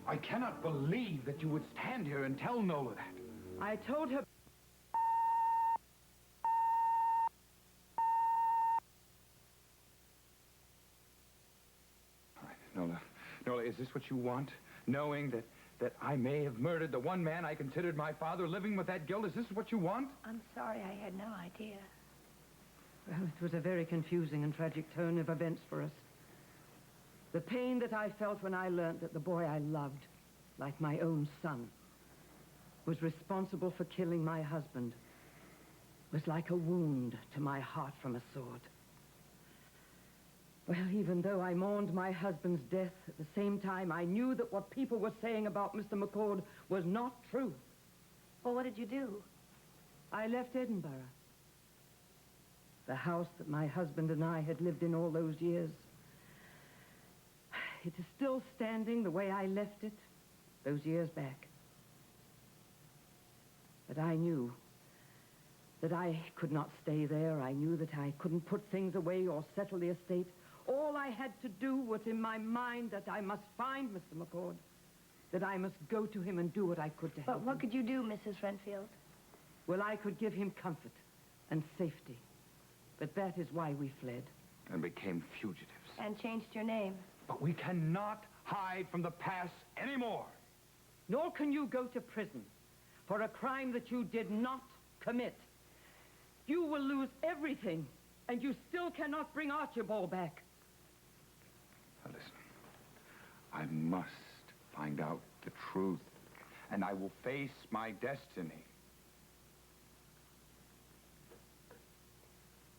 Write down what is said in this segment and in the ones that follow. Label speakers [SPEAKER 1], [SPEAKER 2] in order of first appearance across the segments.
[SPEAKER 1] I cannot believe that you would stand here and tell Nola that.
[SPEAKER 2] I told her...
[SPEAKER 1] All right, Nola. Nola, is this what you want? Knowing that I may have murdered the one man I considered my father, living with that guilt, is this what you want?
[SPEAKER 3] I'm sorry, I had no idea.
[SPEAKER 2] Well, it was a very confusing and tragic turn of events for us. The pain that I felt when I learned that the boy I loved, like my own son, was responsible for killing my husband, was like a wound to my heart from a sword. Well, even though I mourned my husband's death, at the same time, I knew that what people were saying about Mr. McCord was not true.
[SPEAKER 3] Well, what did you do?
[SPEAKER 2] I left Edinburgh. The house that my husband and I had lived in all those years. It is still standing the way I left it those years back. But I knew that I could not stay there. I knew that I couldn't put things away or settle the estate. All I had to do was in my mind that I must find Mr. McCord, that I must go to him and do what I could to help him.
[SPEAKER 3] But what could you do, Mrs. Renfield?
[SPEAKER 2] Well, I could give him comfort and safety. But that is why we fled.
[SPEAKER 1] And became fugitives.
[SPEAKER 3] And changed your name.
[SPEAKER 1] But we cannot hide from the past anymore.
[SPEAKER 2] Nor can you go to prison for a crime that you did not commit. You will lose everything, and you still cannot bring Archibald back.
[SPEAKER 1] Now listen, I must find out the truth, and I will face my destiny.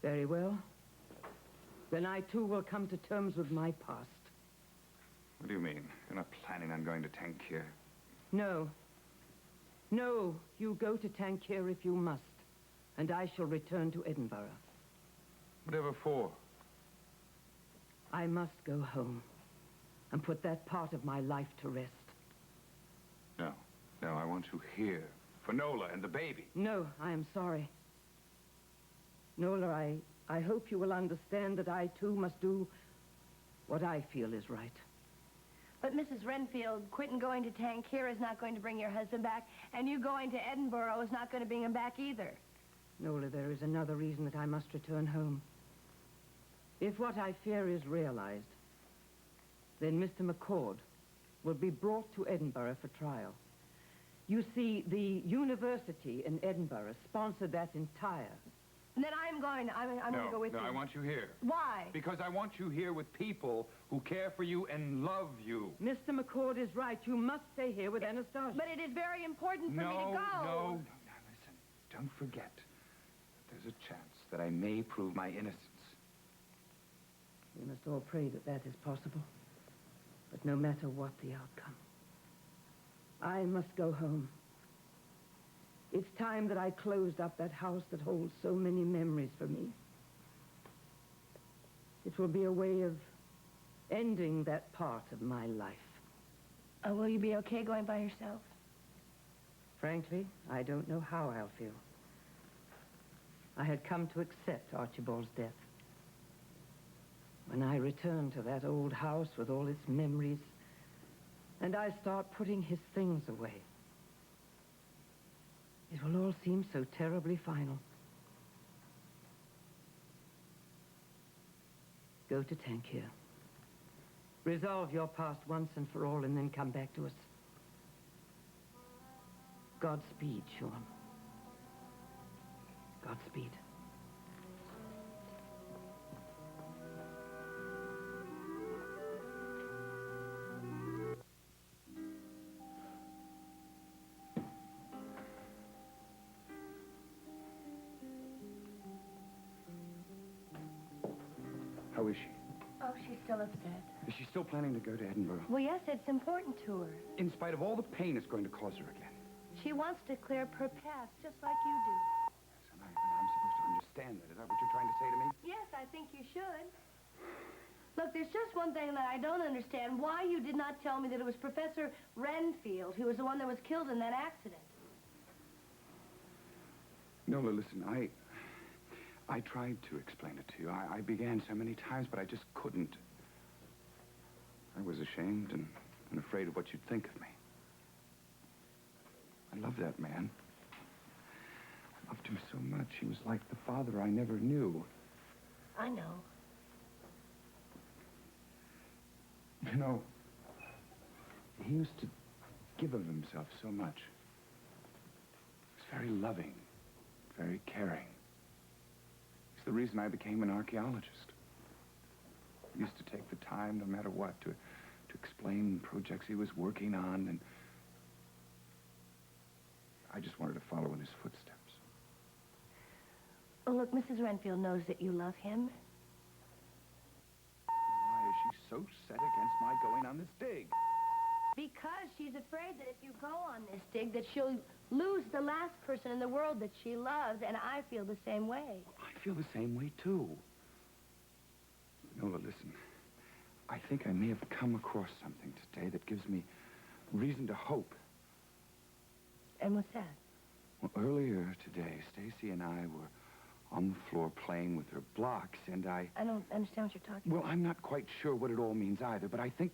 [SPEAKER 2] Very well. Then I, too, will come to terms with my past.
[SPEAKER 1] What do you mean? You're not planning on going to Tanquir?
[SPEAKER 2] No. No, you go to Tanquir if you must, and I shall return to Edinburgh.
[SPEAKER 1] Whatever for?
[SPEAKER 2] I must go home and put that part of my life to rest.
[SPEAKER 1] No, I want you here for Nola and the baby.
[SPEAKER 2] No, I am sorry. Nola, I hope you will understand that I, too, must do what I feel is right.
[SPEAKER 3] But, Mrs. Renfield, Quint going to Tanquir is not going to bring your husband back, and you going to Edinburgh is not going to bring him back either.
[SPEAKER 2] Nola, there is another reason that I must return home. If what I fear is realized, then Mr. McCord will be brought to Edinburgh for trial. You see, the university in Edinburgh sponsored that entire...
[SPEAKER 3] And then I'm going to go with you.
[SPEAKER 1] No, I want you here.
[SPEAKER 3] Why?
[SPEAKER 1] Because I want you here with people who care for you and love you.
[SPEAKER 2] Mr. McCord is right. You must stay here with Anastasia.
[SPEAKER 3] But it is very important for me to go.
[SPEAKER 1] No, listen. Don't forget that there's a chance that I may prove my innocence.
[SPEAKER 2] We must all pray that that is possible. But no matter what the outcome, I must go home. It's time that I closed up that house that holds so many memories for me. It will be a way of ending that part of my life.
[SPEAKER 3] Will you be okay going by yourself?
[SPEAKER 2] Frankly, I don't know how I'll feel. I had come to accept Archibald's death. When I return to that old house with all its memories, and I start putting his things away, it will all seem so terribly final. Go to Tanquir. Resolve your past once and for all, and then come back to us. Godspeed, Sean. Godspeed.
[SPEAKER 1] How is she?
[SPEAKER 3] Oh, she's still upset.
[SPEAKER 1] Is she still planning to go to Edinburgh?
[SPEAKER 3] Well, yes, it's important to her.
[SPEAKER 1] In spite of all the pain it's going to cause her again.
[SPEAKER 3] She wants to clear up her past, just like you do.
[SPEAKER 1] So I'm supposed to understand that. Is that what you're trying to say to me?
[SPEAKER 3] Yes, I think you should. Look, there's just one thing that I don't understand. Why you did not tell me that it was Professor Renfield who was the one that was killed in that accident.
[SPEAKER 1] Nola, listen, I tried to explain it to you. I began so many times, but I just couldn't. I was ashamed, and and afraid of what you'd think of me. I love that man. I loved him so much. He was like the father I never knew.
[SPEAKER 3] I know.
[SPEAKER 1] You know, he used to give of himself so much. He was very loving, very caring. It's the reason I became an archaeologist. He used to take the time, no matter what, to explain projects he was working on, and I just wanted to follow in his footsteps.
[SPEAKER 3] Oh, look, Mrs. Renfield knows that you love him.
[SPEAKER 1] Why is she so set against my going on this dig?
[SPEAKER 3] Because she's afraid that if you go on this dig, that she'll lose the last person in the world that she loves, and I feel the same way.
[SPEAKER 1] I feel the same way, too. Nola, listen. I think I may have come across something today that gives me reason to hope.
[SPEAKER 3] And what's that?
[SPEAKER 1] Well, earlier today, Stacy and I were on the floor playing with her blocks, and I
[SPEAKER 3] don't understand what you're talking
[SPEAKER 1] Well,
[SPEAKER 3] about.
[SPEAKER 1] I'm not quite sure what it all means either, but I think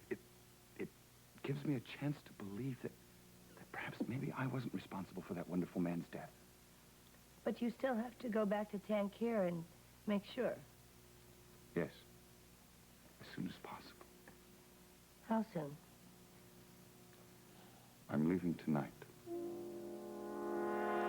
[SPEAKER 1] it gives me a chance to believe that perhaps maybe I wasn't responsible for that wonderful man's death.
[SPEAKER 3] But you still have to go back to Tanquir and make sure.
[SPEAKER 1] Yes. As soon as possible.
[SPEAKER 3] How soon?
[SPEAKER 1] I'm leaving tonight.